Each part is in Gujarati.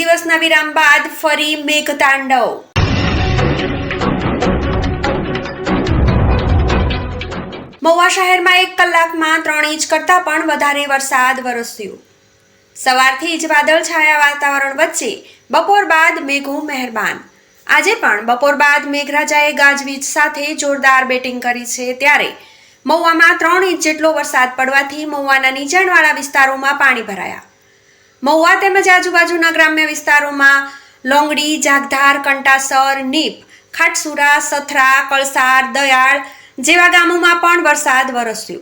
દિવસના વિરામ બાદ ફરી મેઘતાંડવ। મહુવા શહેરમાં 1 કલાકમાં 3 ઇંચ કરતાં પણ વધારે વરસાદ વરસ્યો। સવારથી જ વાદળછાયા વાતાવરણ વચ્ચે બપોર બાદ મેઘો મહેરબાન। આજે પણ બપોર બાદ મેઘરાજાએ ગાજવીજ સાથે જોરદાર બેટિંગ કરી છે, ત્યારે મહુવામાં 3 ઇંચ જેટલો વરસાદ પડવાથી મહુવાના નીચાણવાળા વિસ્તારોમાં પાણી ભરાયા। મહુવા તેમજ આજુબાજુના ગ્રામ્ય વિસ્તારોમાં લોંગડી, જાગધાર, કંટાસર, નીપ, ખાટસુરા, સથરા, કળસાર, દયાળ જેવા ગામોમાં પણ વરસાદ વરસ્યો।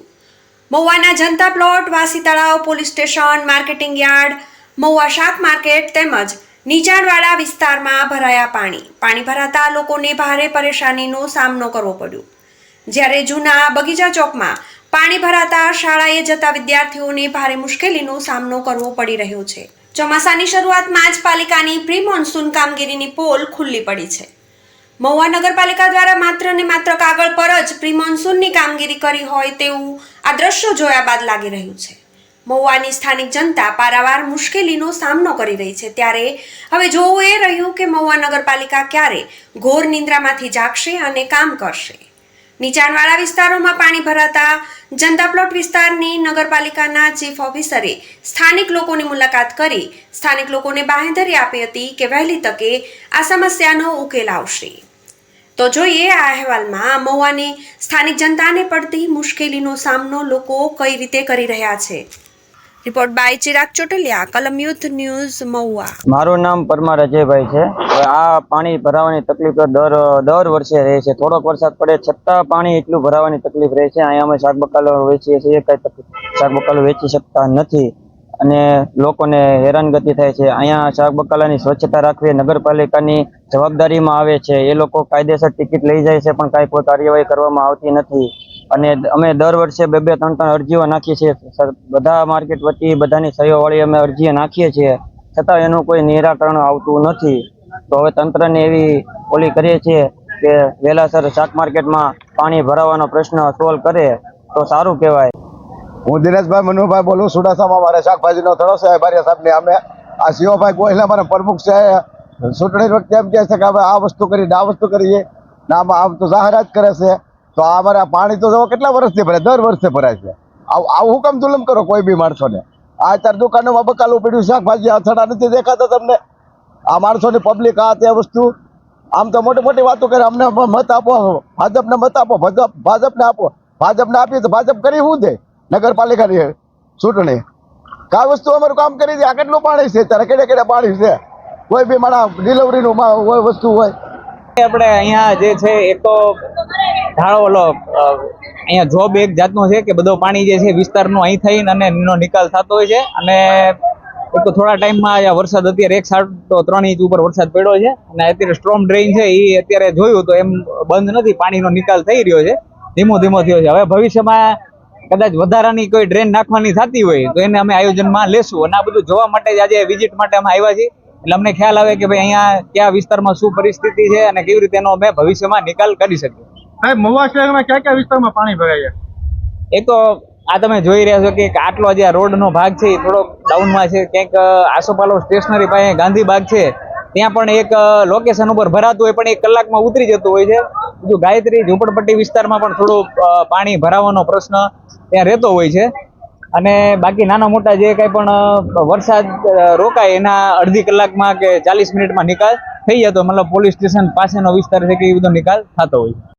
મહુવાના જનતા પ્લોટ, વાસી તળાવ, police station, marketing yard, Mahuva શાક માર્કેટ તેમજ નીચાણવાળા વિસ્તારમાં ભરાયા પાણી ભરાતા લોકોને ભારે પરેશાનીનો સામનો કરવો પડ્યો। જ્યારે જૂના બગીચા ચોકમાં પાણી ભરાતા શાળાએ જતા વિદ્યાર્થીઓને ભારે મુશ્કેલીનો સામનો કરવો પડી રહ્યો છે। ચોમાસાની શરૂઆતમાં જ પાલિકાની પ્રી મોન્સૂન કામગીરીની પોલ ખુલ્લી પડી છે। મહુવા નગરપાલિકા દ્વારા માત્ર ને માત્ર કાગળ પર જ પ્રી મોન્સૂનની કામગીરી કરી હોય તેવું આ દ્રશ્યો જોયા બાદ લાગી રહ્યું છે। મહુવાની સ્થાનિક જનતા પારાવાર મુશ્કેલીનો સામનો કરી રહી છે, ત્યારે હવે જોવું એ રહ્યું કે મહુવા નગરપાલિકા ક્યારે ઘોર નિંદ્રામાંથી જાગશે અને કામ કરશે। નીચાણવાળા વિસ્તારોમાં પાણી ભરાતા જનતા પ્લોટ વિસ્તારની નગરપાલિકાના ચીફ ઓફિસરે સ્થાનિક લોકોની મુલાકાત કરી સ્થાનિક લોકોને બાંહેધરી આપી હતી કે વહેલી તકે આ સમસ્યાનો ઉકેલ આવશે। તો જોઈએ આ અહેવાલમાં મહુવાની સ્થાનિક જનતાને પડતી મુશ્કેલીનો સામનો લોકો કઈ રીતે કરી રહ્યા છે। રિપોર્ટ બાય ચિરાગ ચોટલિયા, કલમ યુથ ન્યૂઝ, મહુવા। મારું નામ પરમાર અજયભાઈ છે। આ પાણી ભરાવાની તકલીફ દર વર્ષે રહે છે। થોડોક વરસાદ પડે છતાં પાણી એટલું ભરાવાની તકલીફ રહે છે। અહીંયા અમે શાક બકાલો વેચીએ છીએ, શાક બકાલો વેચી શકતા નથી અને લોકોને હેરાનગતિ થાય છે। અહીંયા શાક બકાલાની સ્વચ્છતા રાખવી નગરપાલિકાની જવાબદારીમાં આવે છે। એ લોકો કાયદેસર ટિકિટ લઈ જાય છે, પણ કાંઈ કોઈ કાર્યવાહી કરવામાં આવતી નથી અને અમે દર વર્ષે 2-3 અરજીઓ નાખીએ છીએ। બધા માર્કેટ વતી બધાની સહીઓવાળી અમે અરજીઓ નાખીએ છીએ, છતાં એનું કોઈ નિરાકરણ આવતું નથી। તો હવે તંત્રને એવી ઓલી કરીએ છીએ કે વહેલાસર શાક માર્કેટમાં પાણી ભરાવાનો પ્રશ્ન સોલ્વ કરે તો સારું કહેવાય। હું દિનેશભાઈ મનુભાઈ બોલું, સુડાસામાં મારે શાકભાજીનો થડો છે બારિયા સાહેબને। અમે આ શિવભાઈ ગોહિલ અમારા પ્રમુખ છે। ચૂંટણી વખતે એમ કહે છે કે અમે આ વસ્તુ કરીને આ વસ્તુ કરીએ ને આમાં આમ તો જાહેરાત કરે છે। તો આ અમારે પાણી તો કેટલા વર્ષથી ભરાય, દર વર્ષે ભરાય છે। આવું હુકમ જુલમ કરો કોઈ બી માણસોને। આ અત્યારે દુકાનોમાં બકાલું પડ્યું, શાકભાજી અથડા નથી દેખાતા તમને? આ માણસોની પબ્લિક આ તે વસ્તુ આમ તો મોટી મોટી વાતો કરે, અમને મત આપો, ભાજપને મત આપો, ભાજપને આપો, ભાજપને આપીએ તો ભાજપ કરી શું દે? નગરપાલિકાની ચૂંટણી કાંઈ વસ્તુ અમારું કામ કરી દે। આ કેટલું પાણી છે અત્યારે, કેડે કેડે પાણી છે? કોઈ બી માણસ ડિલિવરીનું વસ્તુ હોય આપણે અહીંયા જે છે એક તો ઢાળો ઓલો અહીંયા જોબ એક જાતનો છે કે બધો પાણી જે છે વિસ્તારનો અહીં થઈને અને એનો નિકાલ થતો હોય છે। અને એક તો થોડા ટાઈમમાં વરસાદ અત્યારે 1.3 ઇંચ ઉપર વરસાદ પડ્યો છે અને અત્યારે સ્ટ્રોમ ડ્રેઇન છે એ અત્યારે જોયું તો એમ બંધ નથી, પાણીનો નિકાલ થઈ રહ્યો છે, ધીમો ધીમો થયો છે। હવે ભવિષ્યમાં કદાચ વધારાની કોઈ ડ્રેન નાખવાની થતી હોય તો એને અમે આયોજનમાં લેશું અને આ બધું જોવા માટે જ આજે વિઝિટ માટે અમે આવ્યા છીએ। એટલે અમને ખ્યાલ આવે કે ભાઈ અહીંયા કયા વિસ્તારમાં શું પરિસ્થિતિ છે અને કેવી રીતે એનો અમે ભવિષ્યમાં નિકાલ કરી શકીએ। મહુવા શહેરમાં કયા કયા વિસ્તારમાં પાણી ભરાય છે? એ તો આ તમે જોઈ રહ્યા છો કે આટલો જે રોડનો ભાગ છે એ થોડોક ડાઉનમાં છે। ક્યાંક આસોપાલવ સ્ટેશનરી પાસે ગાંધીબાગ છે ત્યાં પણ એક લોકેશન ઉપર ભરાતું હોય પણ 1 કલાકમાં ઉતરી જતું હોય છે। બીજું ગાયત્રી ઝુંપડપટ્ટી વિસ્તારમાં પણ થોડું પાણી ભરાવાનો પ્રશ્ન ત્યાં રહેતો હોય છે અને બાકી નાના મોટા જે કંઈ પણ વરસાદ રોકાય એના અડધી કલાકમાં કે 40 મિનિટમાં નિકાલ થઈ જતો, મતલબ પોલીસ સ્ટેશન પાસેનો વિસ્તાર છે કે એ બધો નિકાલ થતો હોય છે।